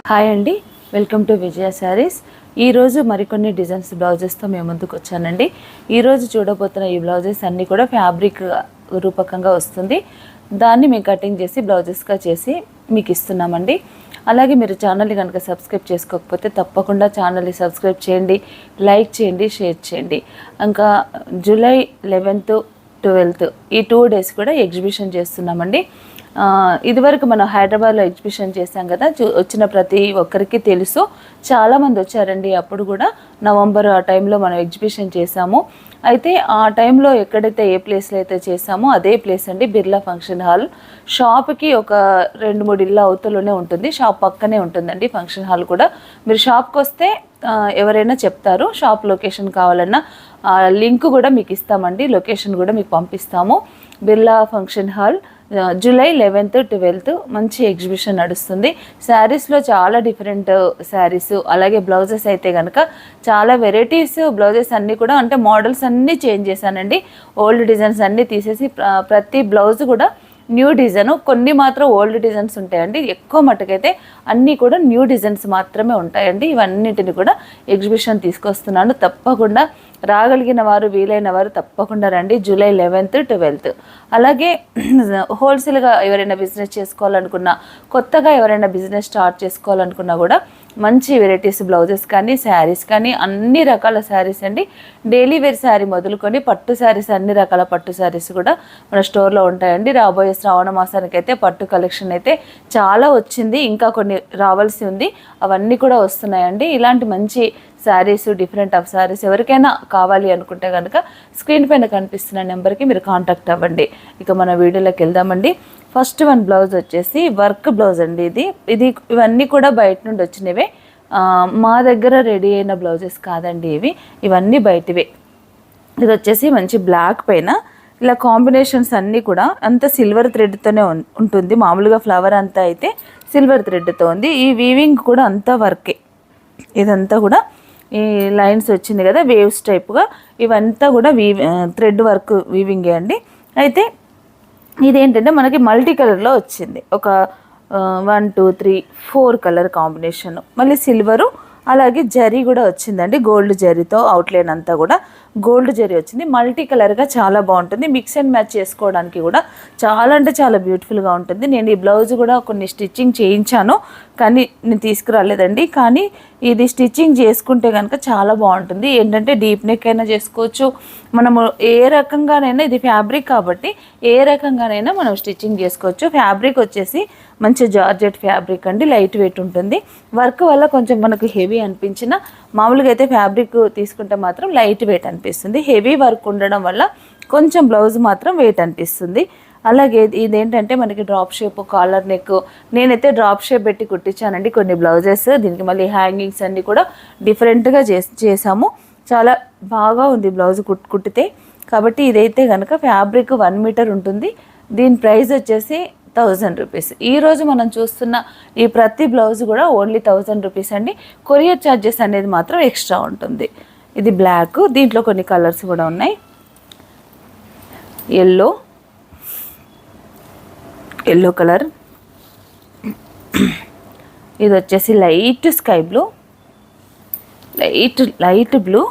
Hi అండి, welcome to విజయ శారీస్. ఈరోజు మరికొన్ని డిజైన్స్ బ్లౌజెస్తో మేము ముందుకు వచ్చానండి. ఈరోజు చూడబోతున్న ఈ బ్లౌజెస్ అన్నీ కూడా ఫ్యాబ్రిక్ రూపకంగా వస్తుంది. దాన్ని మేము కటింగ్ చేసి బ్లౌజెస్గా చేసి మీకు ఇస్తున్నామండి. అలాగే మీరు ఛానల్ని కనుక సబ్స్క్రైబ్ చేసుకోకపోతే తప్పకుండా ఛానల్ని సబ్స్క్రైబ్ చేయండి, లైక్ చేయండి, షేర్ చేయండి. ఇంకా జూలై 11th, 12th ఈ 2 days కూడా ఎగ్జిబిషన్ చేస్తున్నామండి. ఇదివరకు మనం హైదరాబాద్లో ఎగ్జిబిషన్ చేశాం కదా, వచ్చిన ప్రతి ఒక్కరికి తెలుసు. చాలామంది వచ్చారండి. అప్పుడు కూడా నవంబర్ ఆ టైంలో మనం ఎగ్జిబిషన్ చేశాము. అయితే ఆ టైంలో ఎక్కడైతే ఏ ప్లేస్లో అయితే చేసామో అదే ప్లేస్ అండి, బిర్లా ఫంక్షన్ హాల్. షాప్కి ఒక 2-3 ఇళ్ళ అవతలలోనే ఉంటుంది, షాప్ పక్కనే ఉంటుందండి ఫంక్షన్ హాల్ కూడా. మీరు షాప్కి వస్తే ఎవరైనా చెప్తారు. షాప్ లొకేషన్ కావాలన్నా లింక్ కూడా మీకు ఇస్తామండి, లొకేషన్ కూడా మీకు పంపిస్తాము. Birla function hall, July 11th, 12th మంచి ఎగ్జిబిషన్ నడుస్తుంది. శారీస్లో చాలా డిఫరెంట్ శారీస్, అలాగే బ్లౌజెస్ అయితే కనుక చాలా వెరైటీస్ బ్లౌజెస్ అన్నీ కూడా, అంటే మోడల్స్ అన్నీ చేంజ్ చేశానండి. ఓల్డ్ డిజైన్స్ అన్నీ తీసేసి ప్రతి బ్లౌజ్ కూడా న్యూ డిజైన్, కొన్ని మాత్రం ఓల్డ్ డిజైన్స్ ఉంటాయండి. ఎక్కువ మటుకైతే అన్నీ కూడా న్యూ డిజైన్స్ మాత్రమే ఉంటాయండి. ఇవన్నిటిని కూడా ఎగ్జిబిషన్ తీసుకొస్తున్నాను. తప్పకుండా రాగలిగిన వారు, వీలైన వారు తప్పకుండా రండి. July 11th, 12th. అలాగే హోల్సేల్గా ఎవరైనా బిజినెస్ చేసుకోవాలనుకున్నా, కొత్తగా ఎవరైనా బిజినెస్ స్టార్ట్ చేసుకోవాలనుకున్నా కూడా మంచి వెరైటీస్ బ్లౌజెస్ కానీ, శారీస్ కానీ, అన్ని రకాల శారీస్ అండి. డైలీ వేర్ శారీ మొదలుకొని పట్టు శారీస్, అన్ని రకాల పట్టు శారీస్ కూడా మన స్టోర్లో ఉంటాయండి. రాబోయే శ్రావణ మాసానికి అయితే పట్టు కలెక్షన్ అయితే చాలా వచ్చింది, ఇంకా కొన్ని రావాల్సి ఉంది. అవన్నీ కూడా వస్తున్నాయండి. ఇలాంటి మంచి శారీస్, డిఫరెంట్ ఆఫ్ శారీస్ ఎవరికైనా కావాలి అనుకుంటే కనుక స్క్రీన్ పైన కనిపిస్తున్న నెంబర్కి మీరు కాంటాక్ట్ అవ్వండి. ఇక మన వీడియోలోకి వెళ్దామండి. ఫస్ట్ వన్ బ్లౌజ్ వచ్చేసి వర్క్ బ్లౌజ్ అండి. ఇవన్నీ కూడా బయట నుండి వచ్చినవే, మా దగ్గర రెడీ అయిన బ్లౌజెస్ కాదండి ఇవన్నీ బయటవే. ఇది వచ్చేసి మంచి బ్లాక్ పైన ఇలా కాంబినేషన్స్ అన్నీ కూడా అంత సిల్వర్ థ్రెడ్తోనే ఉంటుంది. మామూలుగా ఫ్లవర్ అంతా అయితే సిల్వర్ థ్రెడ్తో ఉంది. ఈ వీవింగ్ కూడా అంతా వర్కే. ఇదంతా కూడా ఈ లైన్స్ వచ్చింది కదా వేవ్స్ టైప్గా, ఇవంతా కూడా థ్రెడ్ వర్క్ వీవింగే అండి. అయితే ఇదేంటంటే మనకి మల్టీ కలర్లో వచ్చింది. ఒక 1, 2, 3, 4 కలర్ కాంబినేషన్. మళ్ళీ సిల్వరు, అలాగే జరీ కూడా వచ్చిందండి. గోల్డ్ జరీతో అవుట్లైన్ అంతా కూడా గోల్డ్ జరీ వచ్చింది. మల్టీ కలర్గా చాలా బాగుంటుంది. మిక్స్ అండ్ మ్యాచ్ చేసుకోవడానికి కూడా చాలా అంటే చాలా బ్యూటిఫుల్గా ఉంటుంది. నేను ఈ బ్లౌజ్ కూడా కొన్ని స్టిచ్చింగ్ చేయించాను, కానీ నేను తీసుకురాలేదండి. కానీ ఇది స్టిచ్చింగ్ చేసుకుంటే కనుక చాలా బాగుంటుంది. ఏంటంటే డీప్ నెక్ అయినా చేసుకోవచ్చు, మనము ఏ రకంగానైనా, ఇది ఫ్యాబ్రిక్ కాబట్టి ఏ రకంగానైనా మనం స్టిచ్చింగ్ చేసుకోవచ్చు. ఫ్యాబ్రిక్ వచ్చేసి మంచి జార్జెట్ ఫ్యాబ్రిక్ అండి, లైట్ వెయిట్ ఉంటుంది. వర్క్ వల్ల కొంచెం మనకు హెవీ అనిపించిన, మామూలుగా అయితే ఫ్యాబ్రిక్ తీసుకుంటే మాత్రం లైట్ వెయిట్ అనిపిస్తుంది. హెవీ వర్క్ ఉండడం వల్ల కొంచెం బ్లౌజ్ మాత్రం వెయిట్ అనిపిస్తుంది. అలాగే ఇదేంటంటే మనకి డ్రాప్ షేప్, కాలర్ నెక్. నేనైతే డ్రాప్ షేప్ పెట్టి కుట్టించానండి కొన్ని బ్లౌజెస్. దీనికి మళ్ళీ హ్యాంగింగ్స్ అన్నీ కూడా డిఫరెంట్గా చేసాము. చాలా బాగా ఉంది బ్లౌజ్ కుట్టితే. కాబట్టి ఇదైతే కనుక ఫ్యాబ్రిక్ 1 మీటర్ ఉంటుంది. దీని ప్రైస్ వచ్చేసి 1000 రూపీస్. ఈరోజు మనం చూస్తున్న ఈ ప్రతి బ్లౌజ్ కూడా ఓన్లీ 1000 రూపీస్ అండి. కొరియర్ ఛార్జెస్ అనేది మాత్రం ఎక్స్ట్రా ఉంటుంది. ఇది బ్లాక్, దీంట్లో కొన్ని కలర్స్ కూడా ఉన్నాయి. ఎల్లో కలర్, ఇది వచ్చేసి light sky blue, light blue,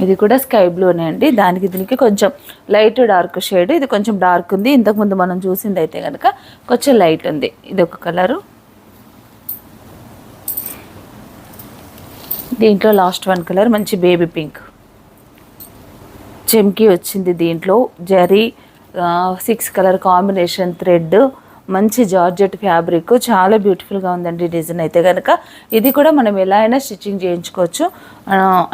ఇది కూడా స్కై బ్లూనే అండి. దీనికి కొంచెం లైట్ డార్క్ షేడ్, ఇది కొంచెం డార్క్ ఉంది. ఇంతకుముందు మనం చూసింది అయితే కనుక కొంచెం లైట్ ఉంది. ఇది ఒక కలరు. దీంట్లో లాస్ట్ వన్ కలర్ మంచి బేబీ పింక్, చెమ్కీ వచ్చింది. దీంట్లో జరీ 6 కలర్ కాంబినేషన్ థ్రెడ్, మంచి జార్జెట్ ఫ్యాబ్రిక్, చాలా బ్యూటిఫుల్గా ఉందండి డిజైన్ అయితే కనుక. ఇది కూడా మనం ఎలా అయినా స్టిచ్చింగ్ చేయించుకోవచ్చు.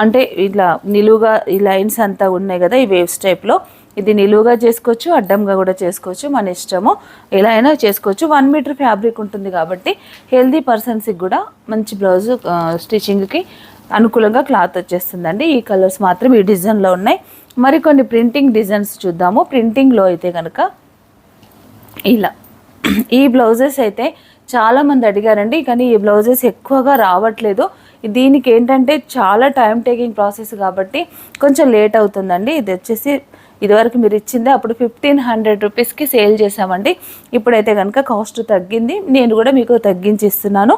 అంటే ఇట్లా నిలువుగా ఈ లైన్స్ అంతా ఉన్నాయి కదా ఈ వేవ్స్ టైప్లో, ఇది నిలువుగా చేసుకోవచ్చు, అడ్డంగా కూడా చేసుకోవచ్చు, మన ఇష్టము. ఎలా అయినా చేసుకోవచ్చు. 1 మీటర్ ఫ్యాబ్రిక్ ఉంటుంది కాబట్టి హెల్దీ పర్సన్స్కి కూడా మంచి బ్లౌజ్ స్టిచ్చింగ్కి అనుకూలంగా క్లాత్ వచ్చేస్తుందండి. ఈ కలర్స్ మాత్రం ఈ డిజైన్లో ఉన్నాయి. మరికొన్ని ప్రింటింగ్ డిజైన్స్ చూద్దాము. ప్రింటింగ్లో అయితే కనుక ఇలా ఈ బ్లౌజెస్ అయితే చాలామంది అడిగారండి, కానీ ఈ బ్లౌజెస్ ఎక్కువగా రావట్లేదు. దీనికి ఏంటంటే చాలా టైం టేకింగ్ ప్రాసెస్ కాబట్టి కొంచెం లేట్ అవుతుందండి. ఇది వచ్చేసి ఇదివరకు మీరు ఇచ్చిందే అప్పుడు 1500 రూపీస్కి సేల్ చేసామండి. ఇప్పుడైతే కనుక కాస్ట్ తగ్గింది, నేను కూడా మీకు తగ్గించి ఇస్తున్నాను.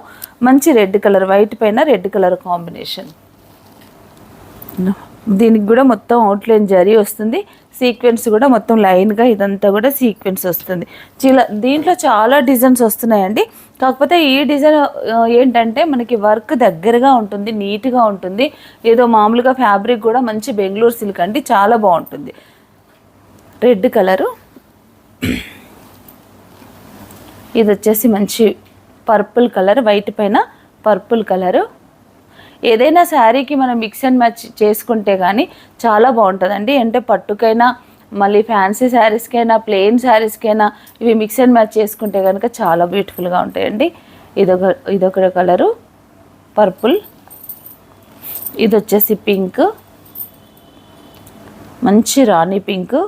మంచి రెడ్ కలర్, వైట్ పైన రెడ్ కలర్ కాంబినేషన్. దీనికి కూడా మొత్తం అవుట్లైన్ జరీ వస్తుంది, సీక్వెన్స్ కూడా మొత్తం లైన్గా ఇదంతా కూడా సీక్వెన్స్ వస్తుంది. దీంట్లో చాలా డిజైన్స్ వస్తున్నాయండి. కాకపోతే ఈ డిజైన్ ఏంటంటే మనకి వర్క్ దగ్గరగా ఉంటుంది, నీట్గా ఉంటుంది. ఏదో మామూలుగా ఫ్యాబ్రిక్ కూడా మంచి బెంగళూరు సిల్క్ అండి, చాలా బాగుంటుంది. రెడ్ కలరు, ఇది వచ్చేసి మంచి పర్పుల్ కలర్, వైట్ పైన పర్పుల్ కలరు. ఏదైనా శారీకి మనం మిక్స్ అండ్ మ్యాచ్ చేసుకుంటే కానీ చాలా బాగుంటుందండి. అంటే పట్టుకైనా, మళ్ళీ ఫ్యాన్సీ శారీస్కైనా, ప్లెయిన్ శారీస్కైనా ఇవి మిక్స్ అండ్ మ్యాచ్ చేసుకుంటే కనుక చాలా బ్యూటిఫుల్గా ఉంటాయండి. ఇదొక కలరు పర్పుల్, ఇది వచ్చేసి పింక్, మంచి రాణి పింక్,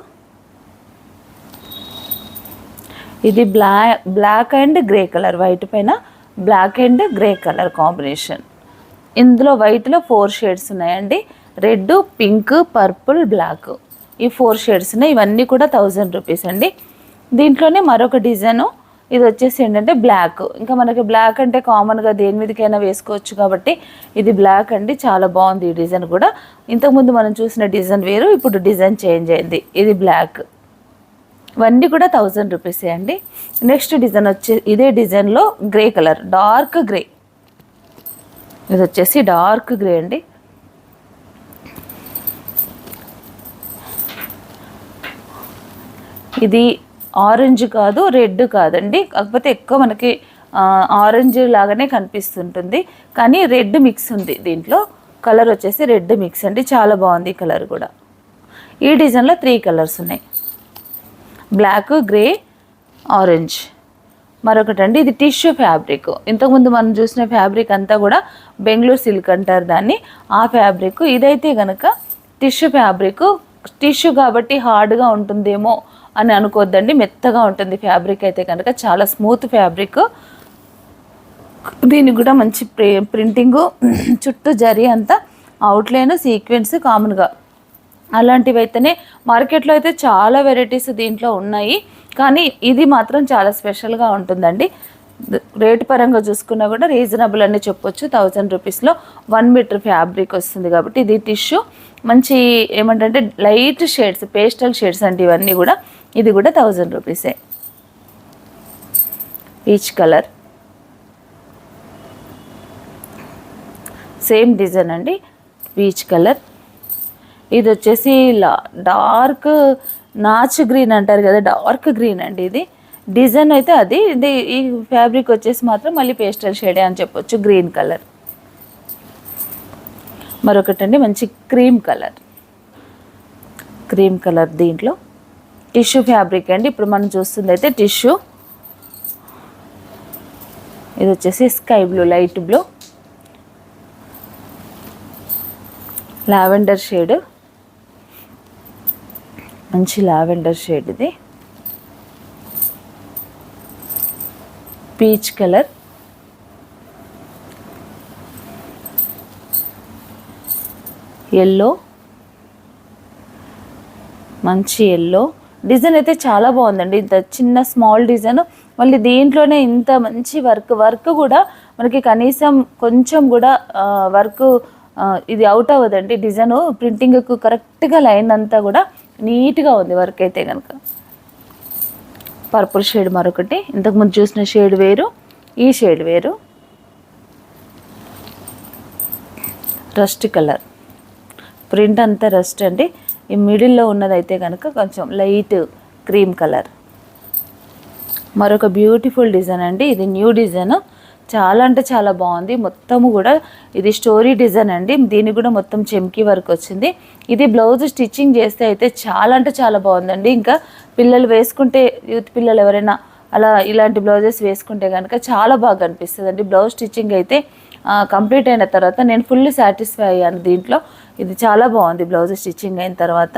ఇది black and grey colour, white పైన black and grey colour combination. ఇందులో వైట్లో 4 షేడ్స్ ఉన్నాయండి. రెడ్, పింక్, పర్పుల్, బ్లాక్, ఈ 4 షేడ్స్ ఉన్నాయి. ఇవన్నీ కూడా 1000 రూపీస్ అండి. దీంట్లోనే మరొక డిజైను, ఇది వచ్చేసి ఏంటంటే బ్లాక్. ఇంకా మనకి బ్లాక్ అంటే కామన్గా దేని మీదకైనా వేసుకోవచ్చు కాబట్టి ఇది బ్లాక్ అండి, చాలా బాగుంది ఈ డిజైన్ కూడా. ఇంతకుముందు మనం చూసిన డిజైన్ వేరు, ఇప్పుడు డిజైన్ చేంజ్ అయింది. ఇది బ్లాక్. ఇవన్నీ కూడా 1000 రూపీసే అండి. నెక్స్ట్ డిజైన్ ఇదే డిజైన్లో గ్రే కలర్, డార్క్ గ్రే, ఇది వచ్చేసి డార్క్ గ్రే అండి. ఇది ఆరెంజ్ కాదు, రెడ్ కాదండి, కాకపోతే ఎక్కువ మనకి ఆరెంజ్ లాగానే కనిపిస్తుంటుంది, కానీ రెడ్ మిక్స్ ఉంది దీంట్లో. కలర్ వచ్చేసి రెడ్ మిక్స్ అండి, చాలా బాగుంది ఈ కలర్ కూడా. ఈ డిజైన్లో 3 కలర్స్ ఉన్నాయి, బ్లాక్, గ్రే, ఆరెంజ్. మరొకటి అండి, ఇది టిష్యూ ఫ్యాబ్రిక్. ఇంతకుముందు మనం చూసిన ఫ్యాబ్రిక్ అంతా కూడా బెంగళూరు సిల్క్ అంటారు దాన్ని, ఆ ఫ్యాబ్రిక్. ఇదైతే కనుక టిష్యూ ఫ్యాబ్రిక్. టిష్యూ కాబట్టి హార్డ్గా ఉంటుందేమో అని అనుకోద్దండి, మెత్తగా ఉంటుంది ఫ్యాబ్రిక్ అయితే కనుక, చాలా స్మూత్ ఫ్యాబ్రిక్. దీనికి కూడా మంచి ప్రింటింగు, చుట్టూ జరీ అంతా అవుట్లైన్ సీక్వెన్స్ కామన్గా. అలాంటివి అయితేనే మార్కెట్లో అయితే చాలా వెరైటీస్ దీంట్లో ఉన్నాయి, కానీ ఇది మాత్రం చాలా స్పెషల్గా ఉంటుందండి. రేటు పరంగా చూసుకున్నా కూడా రీజనబుల్ అని చెప్పొచ్చు. 1000 రూపీస్లో 1 మీటర్ ఫ్యాబ్రిక్ వస్తుంది కాబట్టి. ఇది టిష్యూ, మంచి ఏమంటే లైట్ షేడ్స్, పేస్టల్ షేడ్స్ అండి ఇవన్నీ కూడా. ఇది కూడా 1000 రూపీసే. పీచ్ కలర్, సేమ్ డిజైన్ అండి, పీచ్ కలర్. ఇది వచ్చేసి డార్క్ నాచ్ గ్రీన్ అంటారు కదా, డార్క్ గ్రీన్ అండి ఇది. డిజైన్ అయితే అది, ఇది ఈ ఫ్యాబ్రిక్ వచ్చేసి మాత్రం మళ్ళీ పేస్టల్ షేడే అని చెప్పొచ్చు, గ్రీన్ కలర్. మరొకటండి మంచి క్రీమ్ కలర్, క్రీమ్ కలర్. దీంట్లో టిష్యూ ఫ్యాబ్రిక్ అండి, ఇప్పుడు మనం చూస్తుంది అయితే టిష్యూ. ఇది వచ్చేసి sky blue, light blue, lavender shade, మంచి లావెండర్ షేడ్. ఇది పీచ్ కలర్, ఎల్లో, మంచి ఎల్లో. డిజైన్ అయితే చాలా బాగుందండి, ఇంత చిన్న స్మాల్ డిజైన్, మళ్ళీ దీంట్లోనే ఇంత మంచి వర్క్ కూడా మనకి కనీసం కొంచెం కూడా వర్క్ ఇది అవుట్ అవ్వదండి. డిజైన్ ప్రింటింగ్కు కరెక్ట్గా లైన్ అంతా కూడా నీట్గా ఉంది వర్క్ అయితే కనుక. పర్పుల్ షేడ్ మరొకటి, ఇంతకుముందు చూసిన షేడ్ వేరు, ఈ షేడ్ వేరు. రస్ట్ కలర్, ప్రింట్ అంతా రస్ట్ అండి. ఈ మిడిల్లో ఉన్నదైతే కనుక కొంచెం లైట్ క్రీమ్ కలర్. మరొక బ్యూటిఫుల్ డిజైన్ అండి, ఇది న్యూ డిజైన్, చాలా అంటే చాలా బాగుంది. మొత్తము కూడా ఇది స్టోరీ డిజైన్ అండి, దీనికి కూడా మొత్తం చెమ్కీ వర్క్ వచ్చింది. ఇది బ్లౌజ్ స్టిచ్చింగ్ చేస్తే అయితే చాలా అంటే చాలా బాగుందండి. ఇంకా పిల్లలు వేసుకుంటే, యూత్ పిల్లలు ఎవరైనా అలా ఇలాంటి బ్లౌజెస్ వేసుకుంటే కనుక చాలా బాగా అనిపిస్తుంది అండి. బ్లౌజ్ స్టిచ్చింగ్ అయితే కంప్లీట్ అయిన తర్వాత నేను ఫుల్లీ సాటిస్ఫై అయ్యాను దీంట్లో. ఇది చాలా బాగుంది బ్లౌజ్ స్టిచ్చింగ్ అయిన తర్వాత.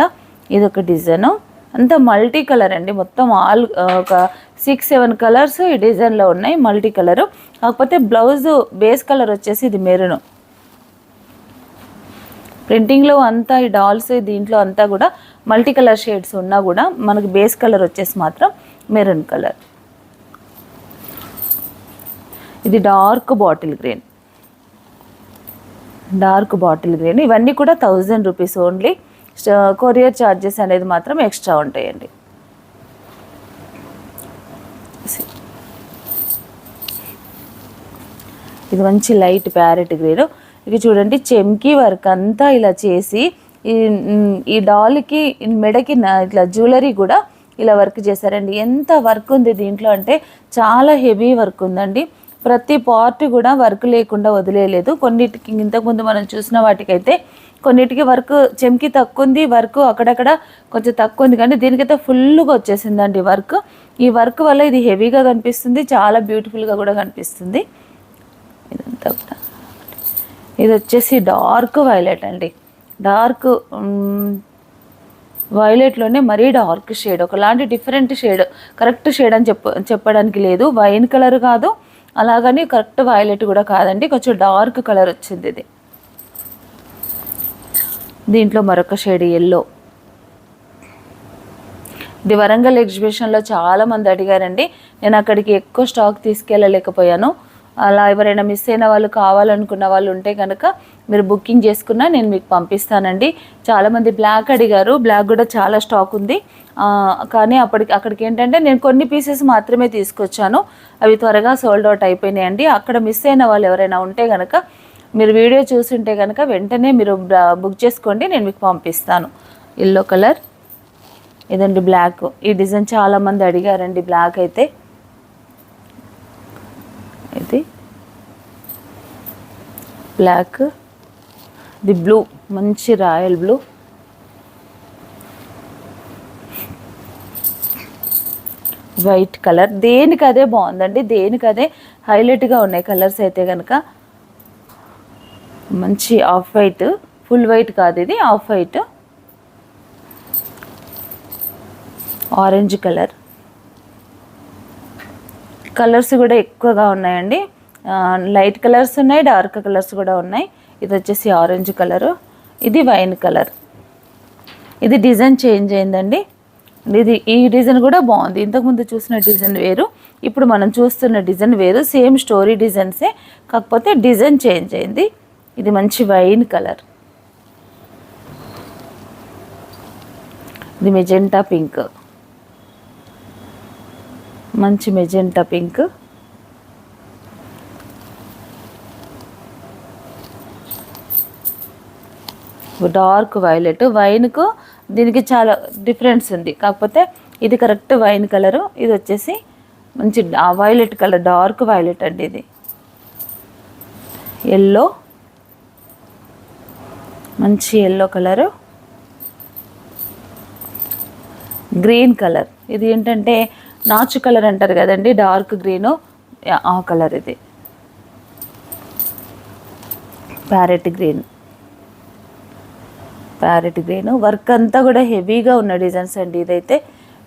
ఇది ఒక డిజైను, అంతా మల్టీ కలర్ అండి, మొత్తం ఒక 6-7 కలర్స్ ఈ డిజైన్లో ఉన్నాయి, మల్టీ కలరు. కాకపోతే బ్లౌజ్ బేస్ కలర్ వచ్చేసి ఇది మెరూన్. ప్రింటింగ్లో అంతా ఈ డాల్స్ దీంట్లో అంతా కూడా మల్టీ కలర్ షేడ్స్ ఉన్నా కూడా మనకి బేస్ కలర్ వచ్చేసి మాత్రం మెరూన్ కలర్. ఇది dark bottle green, dark bottle green. ఇవన్నీ కూడా 1000 రూపీస్ ఓన్లీ. కొరియర్ ఛార్జెస్ అనేది మాత్రం ఎక్స్ట్రా ఉంటాయండి. ఇది మంచి లైట్ ప్యారెట్ గ్రీన్. ఇది చూడండి చెమ్కీ వర్క్ అంతా ఇలా చేసి ఈ డాల్కి మెడకి ఇట్లా జ్యువెలరీ కూడా ఇలా వర్క్ చేశారండి. ఎంత వర్క్ ఉంది దీంట్లో అంటే చాలా హెవీ వర్క్ ఉందండి. ప్రతి పార్ట్ కూడా వర్క్ లేకుండా వదిలేయలేదు. కొన్నిటికి ఇంతకుముందు మనం చూసిన వాటికైతే కొన్నిటికి వర్క్ చెమ్కి తక్కువ ఉంది, వర్క్ అక్కడక్కడ కొంచెం తక్కువ ఉంది, కానీ దీనికైతే ఫుల్గా వచ్చేసిందండి వర్క్. ఈ వర్క్ వల్ల ఇది హెవీగా కనిపిస్తుంది, చాలా బ్యూటిఫుల్గా కూడా కనిపిస్తుంది. ఇదంతా కూడా ఇది వచ్చేసి డార్క్ వైలెట్ అండి. డార్క్ వైలెట్లోనే మరీ డార్క్ షేడ్, ఒకలాంటి డిఫరెంట్ షేడ్. కరెక్ట్ షేడ్ అని చెప్పడానికి లేదు. వైన్ కలర్ కాదు, అలాగని కరెక్ట్ వైలెట్ కూడా కాదండి, కొంచెం డార్క్ కలర్ వచ్చింది ఇది. దీంట్లో మరొక షేడ్ ఎల్లో. ఇది వరంగల్ ఎగ్జిబిషన్లో చాలామంది అడిగారండి. నేను అక్కడికి ఎక్కువ స్టాక్ తీసుకెళ్ళలేకపోయాను. అలా ఎవరైనా మిస్ అయిన వాళ్ళు, కావాలనుకున్న వాళ్ళు ఉంటే కనుక మీరు బుకింగ్ చేసుకున్నా నేను మీకు పంపిస్తానండి. చాలామంది బ్లాక్ అడిగారు, బ్లాక్ కూడా చాలా స్టాక్ ఉంది. కానీ అక్కడికి ఏంటంటే నేను కొన్ని పీసెస్ మాత్రమే తీసుకొచ్చాను, అవి త్వరగా సోల్డ్ అవుట్ అయిపోయినాయండి. అక్కడ మిస్ అయిన వాళ్ళు ఎవరైనా ఉంటే కనుక మీరు వీడియో చూసుంటే కనుక వెంటనే మీరు బుక్ చేసుకోండి, నేను మీకు పంపిస్తాను. ఎల్లో కలర్ ఇదండి, బ్లాక్. ఈ డిజైన్ చాలామంది అడిగారండి బ్లాక్ అయితే. ఇది బ్లాక్, ఇది బ్లూ, మంచి రాయల్ బ్లూ. వైట్ కలర్, దేనికి అదే బాగుందండి, దేనికి అదే హైలైట్గా ఉన్నాయి కలర్స్ అయితే కనుక. మంచి ఆఫ్ వైట్, ఫుల్ వైట్ కాదు ఇది, off white. Orange colour, colours కూడా ఎక్కువగా ఉన్నాయండి. లైట్ కలర్స్ ఉన్నాయి, డార్క్ కలర్స్ కూడా ఉన్నాయి. ఇది వచ్చేసి ఆరెంజ్ కలరు, ఇది వైన్ కలర్. ఇది డిజైన్ చేంజ్ అయిందండి. ఈ డిజైన్ కూడా బాగుంది. ఇంతకుముందు చూసిన డిజైన్ వేరు, ఇప్పుడు మనం చూస్తున్న డిజైన్ వేరు. సేమ్ స్టోరీ డిజైన్సే, కాకపోతే డిజైన్ చేంజ్ అయింది. ఇది మంచి వైన్ కలర్. ఇది మెజెంటా పింక్, మంచి మెజెంటా పింక్. Dark violet. వైన్కు దీనికి చాలా డిఫరెన్స్ ఉంది, కాకపోతే ఇది కరెక్ట్ వైన్ కలరు. ఇది వచ్చేసి మంచి వైలెట్ కలర్, డార్క్ వైలెట్ అండి ఇది. ఎల్లో, మంచి ఎల్లో కలరు. గ్రీన్ కలర్, ఇది ఏంటంటే నాచు కలర్ అంటారు కదండి, డార్క్ గ్రీను, ఆ కలర్ ఇది. Parrot green, parrot green. Work అంతా కూడా హెవీగా ఉన్న డిజైన్స్ అండి ఇదైతే.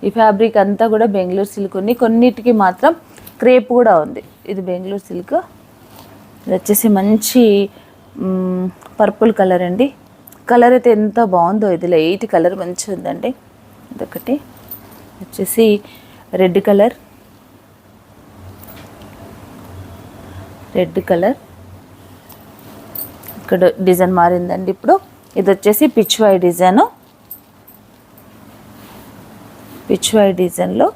ఈ ఫ్యాబ్రిక్ అంతా కూడా బెంగళూరు సిల్క్ ఉంది, కొన్నిటికి మాత్రం క్రేప్ కూడా ఉంది. ఇది బెంగళూరు సిల్క్. ఇది వచ్చేసి మంచి పర్పుల్ కలర్ అండి. కలర్ అయితే ఎంత బాగుందో, ఇది లైట్ కలర్ మంచిగా ఉందండి. ఇదొకటి వచ్చేసి రెడ్ కలర్, రెడ్ కలర్. ఇక్కడ డిజైన్ మారిందండి ఇప్పుడు. ఇది వచ్చేసి Pichwai design. Pichwai డిజైన్లో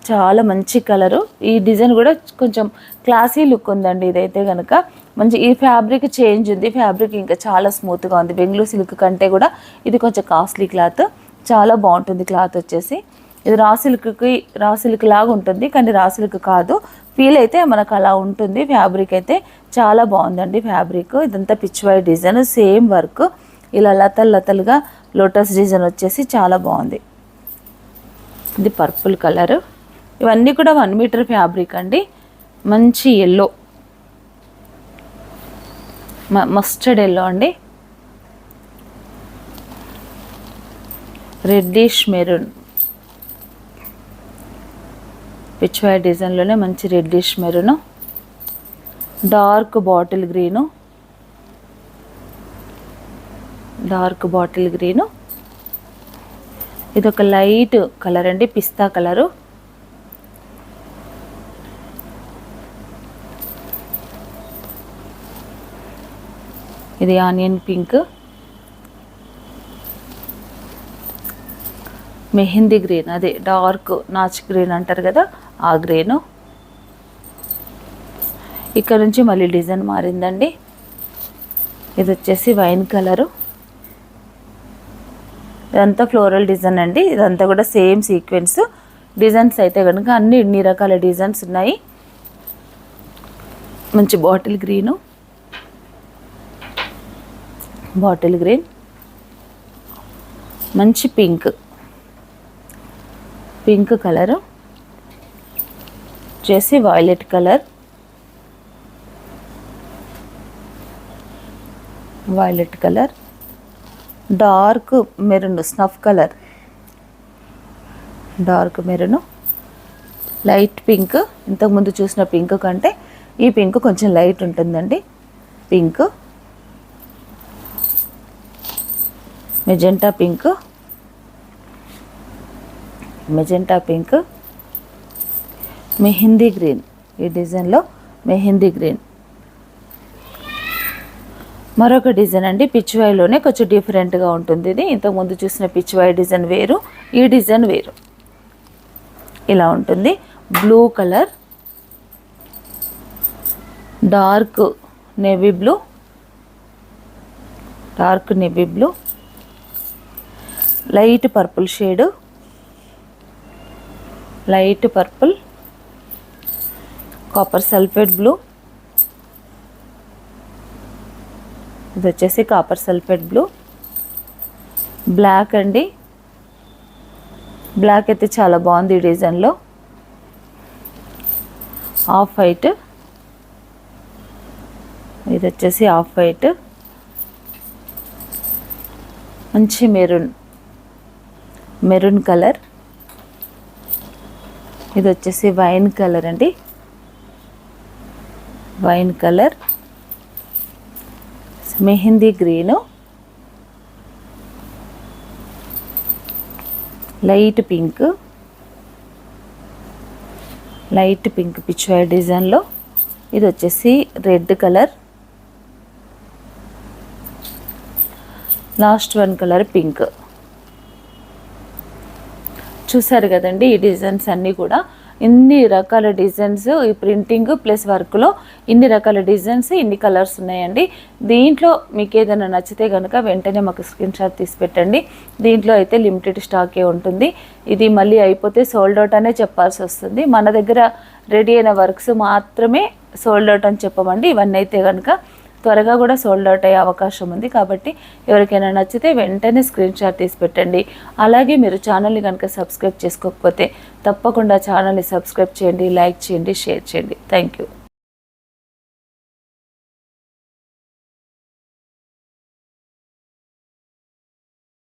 చాలా మంచి కలరు. ఈ డిజైన్ కూడా కొంచెం క్లాసీ లుక్ ఉందండి ఇదైతే కనుక. మంచి ఈ ఫ్యాబ్రిక్ చేంజ్ ఉంది, ఫ్యాబ్రిక్ ఇంకా చాలా స్మూత్గా ఉంది. బెంగళూరు సిల్క్ కంటే కూడా ఇది కొంచెం కాస్ట్లీ క్లాత్, చాలా బాగుంటుంది క్లాత్ వచ్చేసి. ఇది రా సిల్క్ లాగా ఉంటుంది, కానీ రా సిల్క్ కాదు, ఫీల్ అయితే మనకు అలా ఉంటుంది. ఫ్యాబ్రిక్ అయితే చాలా బాగుందండి ఫ్యాబ్రిక్. ఇదంతా Pichwai design, same work, ఇలా లతలుగా లోటస్ డిజైన్ వచ్చేసి చాలా బాగుంది. ఇది పర్పుల్ కలర్. ఇవన్నీ కూడా 1 మీటర్ ఫ్యాబ్రిక్ అండి. మంచి ఎల్లో, మస్టర్డ్ ఎల్లో అండి. రెడ్డిష్ మెరూన్, పిచ్ వై డిజైన్లోనే మంచి reddish maroon. Dark bottle green, dark bottle green. ఇది ఒక లైట్ కలర్ అండి, పిస్తా కలరు. ఇది ఆనియన్ పింక్, మెహందీ గ్రీన్, అదే డార్క్ నాచ్ గ్రీన్ అంటారు కదా ఆ గ్రీను. ఇక్కడ నుంచి మళ్ళీ డిజైన్ మారిందండి. ఇది వచ్చేసి వైన్ కలరు. ఇదంతా ఫ్లోరల్ డిజైన్ అండి. ఇదంతా కూడా సేమ్ సీక్వెన్స్ డిజైన్స్ అయితే కనుక ఇన్ని రకాల డిజైన్స్ ఉన్నాయి. మంచి బాటిల్ గ్రీను, బాటిల్ గ్రీన్, మంచి పింక్, పింక్ కలరు వచ్చేసి violet colour, violet colour, dark maroon snuff colour, dark maroon, light pink. ఇంతకుముందు చూసిన పింక్ కంటే ఈ పింక్ కొంచెం లైట్ ఉంటుందండి. Pink, magenta pink, magenta pink, mehndi green. ఈ డిజైన్లో మెహందీ గ్రీన్. మరొక డిజైన్ అండి, పిచ్చివాయిలోనే కొంచెం డిఫరెంట్గా ఉంటుంది. ఇది ఇంతకుముందు చూసిన పిచ్చివాయి డిజైన్ వేరు, ఈ డిజైన్ వేరు. ఇలా ఉంటుంది. Blue colour, dark navy blue, dark navy blue, light purple shade, light purple, copper sulphate blue. ఇది వచ్చేసి కాపర్ సల్ఫేట్ బ్లూ. బ్లాక్ అండి, బ్లాక్ అయితే చాలా బాగుంది ఈ డిజైన్లో. ఆఫ్ వైట్, ఇది వచ్చేసి ఆఫ్ వైట్, మంచి మెరూన్, మెరూన్ కలర్. ఇది వచ్చేసి వైన్ కలర్ అండి, wine colour, mehndi green, light pink, light pink pichwai డిజైన్లో. ఇది వచ్చేసి red colour, last one colour pink. చూసారు కదండి, ఈ డిజైన్స్ అన్నీ కూడా ఇన్ని రకాల డిజైన్స్, ఈ ప్రింటింగ్ ప్లస్ వర్క్లో ఇన్ని రకాల డిజైన్స్, ఇన్ని కలర్స్ ఉన్నాయండి. దీంట్లో మీకు ఏదైనా నచ్చితే కనుక వెంటనే మాకు స్క్రీన్ షాట్ తీసి పెట్టండి. దీంట్లో అయితే లిమిటెడ్ స్టాకే ఉంటుంది. ఇది మళ్ళీ అయిపోతే సోల్డ్ అవుట్ అనే చెప్పాల్సి వస్తుంది. మన దగ్గర రెడీ అయిన వర్క్స్ మాత్రమే సోల్డ్ అవుట్ అని చెప్పమండి. ఇవన్నీ అయితే కనుక త్వరగా కూడా సోల్డ్ అవుట్ అయ్యే అవకాశం ఉంది. కాబట్టి ఎవరికైనా నచ్చితే వెంటనే స్క్రీన్ షాట్ తీసి పెట్టండి. అలాగే మీరు ఛానల్ని కనుక సబ్స్క్రైబ్ చేసుకోకపోతే తప్పకుండా ఛానల్ని సబ్స్క్రైబ్ చేయండి, లైక్ చేయండి, షేర్ చేయండి. Thank you.